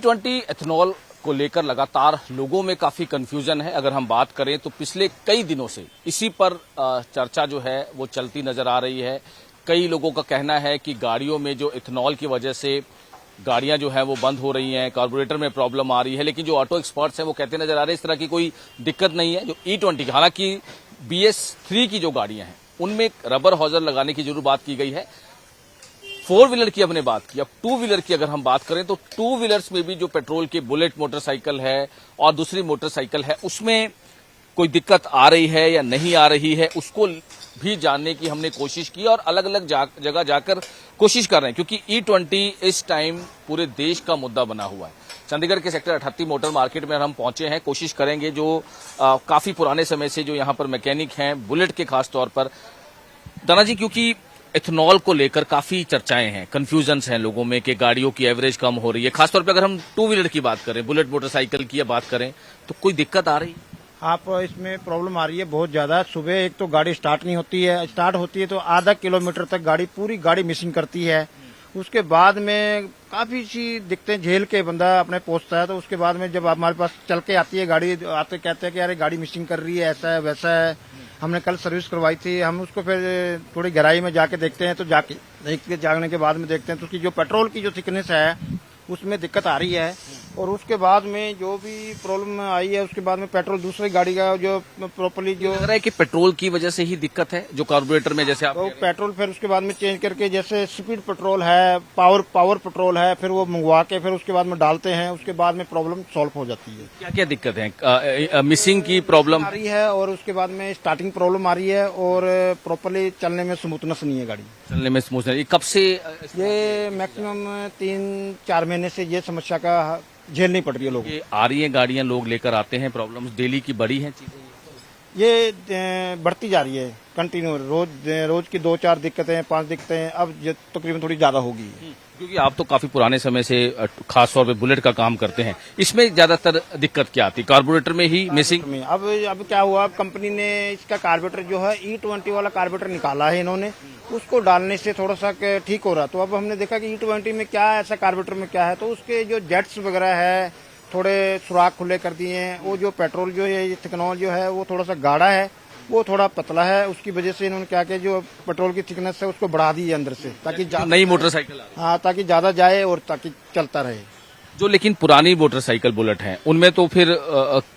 E20 ethanol को लेकर लगातार लोगों में काफी कंफ्यूजन है। अगर हम बात करें तो पिछले कई दिनों से इसी पर चर्चा जो है वो चलती नजर आ रही है। कई लोगों का कहना है कि गाड़ियों में जो इथेनॉल की वजह से गाड़ियां जो है वो बंद हो रही हैं, कार्बोरेटर में प्रॉब्लम आ रही है, लेकिन जो ऑटो एक्सपर्ट्स हैं वो कहते नजर आ रहे हैं इस तरह की कोई दिक्कत नहीं है। जो E20 हालांकि BS3 की जो गाड़ियां हैं उनमें रबर हॉजर लगाने की जरूर बात की गई है। 4 व्हीलर की हमने बात की, अब 2 व्हीलर की अगर हम बात करें तो 2 व्हीलर्स में भी जो पेट्रोल के बुलेट मोटरसाइकिल है और दूसरी मोटरसाइकिल है उसमें कोई दिक्कत आ रही है या नहीं आ रही है, उसको भी जानने की हमने कोशिश की और अलग अलग जगह जाकर कोशिश कर रहे हैं, क्योंकि E20 इस टाइम पूरे देश का मुद्दा बना हुआ है। चंडीगढ़ के सेक्टर 38 मोटर मार्केट में हम पहुंचे हैं, कोशिश करेंगे जो काफी पुराने समय से जो यहां पर मैकेनिक हैं बुलेट के खास तौर पर। दाना जी, क्योंकि इथेनॉल को लेकर काफी चर्चाएं हैं, कंफ्यूजन्स हैं लोगों में कि गाड़ियों की एवरेज कम हो रही है, खासतौर पर अगर हम 2 व्हीलर की बात करें, बुलेट मोटरसाइकिल की बात करें तो कोई दिक्कत आ रही है? आप इसमें प्रॉब्लम आ रही है बहुत ज्यादा। सुबह एक तो गाड़ी स्टार्ट नहीं होती है, स्टार्ट होती है तो आधा किलोमीटर तक पूरी गाड़ी मिसिंग करती है। उसके बाद में काफी सी दिक्कतें झेल के बंदा अपने पहुंचता है, तो उसके बाद में जब हमारे पास चल के आती है गाड़ी, आते कहते हैं कि यार गाड़ी मिसिंग कर रही है, ऐसा है वैसा है। हमने कल सर्विस करवाई थी, हम उसको फिर थोड़ी गहराई में जाके देखते हैं, तो जागने के बाद में देखते हैं तो उसकी जो पेट्रोल की जो थिकनेस है उसमें दिक्कत आ रही है। और उसके बाद में जो भी प्रॉब्लम आई है उसके बाद में पेट्रोल दूसरी गाड़ी का जो प्रॉपर्ली जो लग रहा है कि पेट्रोल की वजह से ही दिक्कत है, जो कार्बोरेटर में जैसे आप तो पेट्रोल फिर उसके बाद में चेंज करके, जैसे स्पीड पेट्रोल है, पावर पेट्रोल है, फिर वो मंगवा के फिर उसके बाद में डालते हैं, उसके बाद में प्रॉब्लम सॉल्व हो जाती है। क्या क्या दिक्कत है? मिसिंग की प्रॉब्लम आ रही है और उसके बाद में स्टार्टिंग प्रॉब्लम आ रही है और प्रॉपर्ली चलने में स्मूथनेस नहीं है, गाड़ी चलने में स्मूथ नहीं। कब से? ये मैक्सिमम 3-4 महीने से ये समस्या का झेलनी पड़ रही है लोगों को। आ रही हैं गाड़ियां, लोग लेकर आते हैं, प्रॉब्लम्स डेली की बड़ी हैं चीजें, ये बढ़ती जा रही है कंटिन्यू। रोज की 2-4 दिक्कतें 5 दिक्कतें अब तकरीबन थोड़ी ज्यादा होगी। क्योंकि आप तो काफी पुराने समय से खास तौर पे बुलेट का काम करते हैं, इसमें ज्यादातर दिक्कत क्या आती है? कार्बोरेटर में ही मिसिंग में अब क्या हुआ, कंपनी ने इसका कार्बोरेटर जो है E20 वाला कार्बोरेटर निकाला है इन्होंने, उसको डालने से थोड़ा सा ठीक हो रहा। तो अब हमने देखा कि E20 में क्या ऐसा कार्बोरेटर में क्या है, तो उसके जो जेट्स वगैरह है थोड़े सुराख खुले कर दिए हैं। वो जो पेट्रोल जो है इथेनॉल जो है वो थोड़ा सा गाढ़ा है, वो थोड़ा पतला है, उसकी वजह से इन्होंने क्या किया, जो पेट्रोल की थिकनेस है उसको बढ़ा दी है अंदर से, ताकि नई मोटरसाइकिल हाँ ताकि ज्यादा जाए और ताकि चलता रहे। जो लेकिन पुरानी मोटरसाइकिल बुलेट हैं उनमें तो फिर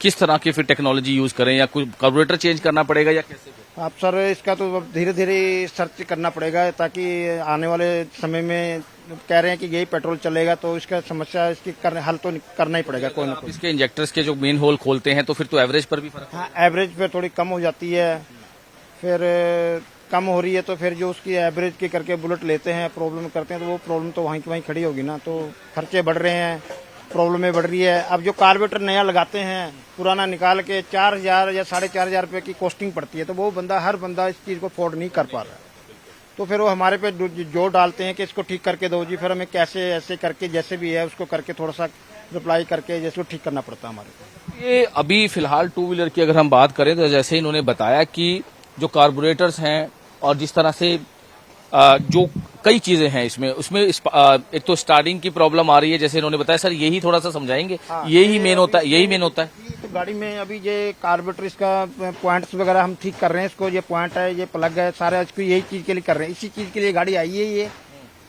किस तरह की फिर टेक्नोलॉजी यूज करें, या कुछ कार्बोरेटर चेंज करना पड़ेगा या कैसे? आप सर इसका तो धीरे धीरे सर्च करना पड़ेगा, ताकि आने वाले समय में कह रहे हैं कि यही पेट्रोल चलेगा तो इसका समस्या इसकी हल तो करना ही पड़ेगा कोई ना कोई। इसके इंजेक्टर्स के जो मेन होल खोलते हैं तो फिर तो एवरेज पर भी फर्क? हाँ, एवरेज पे थोड़ी कम हो जाती है, फिर कम हो रही है तो फिर जो उसकी एवरेज की करके बुलेट लेते हैं, प्रॉब्लम करते हैं, तो वो प्रॉब्लम तो वहीं की वहीं खड़ी होगी ना। तो खर्चे बढ़ रहे हैं, प्रॉब्लमें बढ़ रही है। अब जो कार्बोरेटर नया लगाते हैं पुराना निकाल के 4,000 या 4,500 रुपए की कॉस्टिंग पड़ती है, तो वो हर बंदा इस चीज को अफोर्ड नहीं कर पा रहा। तो फिर वो हमारे पे जोर डालते हैं कि इसको ठीक करके दो जी, फिर हमें कैसे ऐसे करके जैसे भी है उसको करके थोड़ा सा रिप्लाई करके जैसे ठीक करना पड़ता है हमारे को। ये अभी फिलहाल 2 व्हीलर की अगर हम बात करें तो जैसे इन्होंने बताया कि जो कार्बोरेटर्स हैं और जिस तरह से जो कई चीजें हैं इसमें, उसमें एक तो स्टार्टिंग की प्रॉब्लम आ रही है, जैसे इन्होंने बताया। सर यही थोड़ा सा समझाएंगे? हाँ, यही मेन होता है तो गाड़ी में अभी ये कार्बोरेटर इसका पॉइंट्स वगैरह हम ठीक कर रहे हैं, इसको ये पॉइंट है, ये प्लग है, सारा इसको यही चीज के लिए कर रहे हैं, इसी चीज के लिए गाड़ी आई है ये।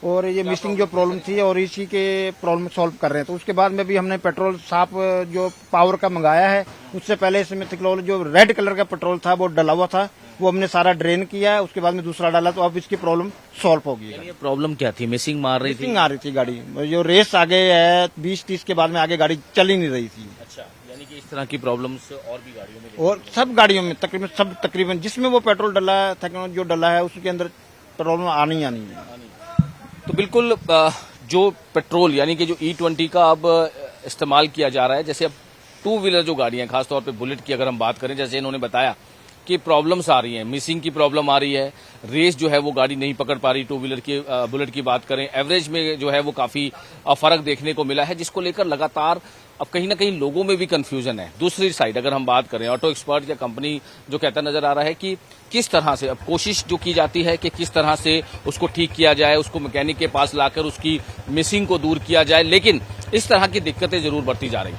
और ये मिसिंग जो प्रॉब्लम थी और इसी के प्रॉब्लम सॉल्व कर रहे हैं। तो उसके बाद में भी हमने पेट्रोल साफ जो पावर का मंगाया है, उससे पहले इसमें थिकनॉल जो रेड कलर का पेट्रोल था वो डला हुआ था, वो हमने सारा ड्रेन किया है, उसके बाद में दूसरा डाला, तो अब इसकी प्रॉब्लम सॉल्व होगी। ये प्रॉब्लम क्या थी? मिसिंग मार रही थी? मिसिंग आ रही थी गाड़ी, जो रेस आगे है 20-30 के बाद में आगे गाड़ी चल ही नहीं रही थी। अच्छा, यानी कि इस तरह की प्रॉब्लम्स और भी गाड़ियों में, और सब गाड़ियों में तकरीबन जिसमें वो पेट्रोल डला है, जो डला है उसके अंदर प्रॉब्लम आनी है। तो बिल्कुल जो पेट्रोल यानी कि जो E20 का अब इस्तेमाल किया जा रहा है, जैसे अब 2 व्हीलर जो गाड़ियां खासतौर पे बुलेट की अगर हम बात करें, जैसे इन्होंने बताया कि प्रॉब्लम्स आ रही हैं, मिसिंग की प्रॉब्लम आ रही है, रेस जो है वो गाड़ी नहीं पकड़ पा रही, टू व्हीलर की बुलेट की बात करें, एवरेज में जो है वो काफी फर्क देखने को मिला है, जिसको लेकर लगातार अब कहीं ना कहीं लोगों में भी कंफ्यूजन है। दूसरी साइड अगर हम बात करें, ऑटो एक्सपर्ट या कंपनी जो कहता नजर आ रहा है कि किस तरह से अब कोशिश जो की जाती है कि किस तरह से उसको ठीक किया जाए, उसको मैकेनिक के पास लाकर उसकी मिसिंग को दूर किया जाए, लेकिन इस तरह की दिक्कतें जरूर बढ़ती जा रही हैं।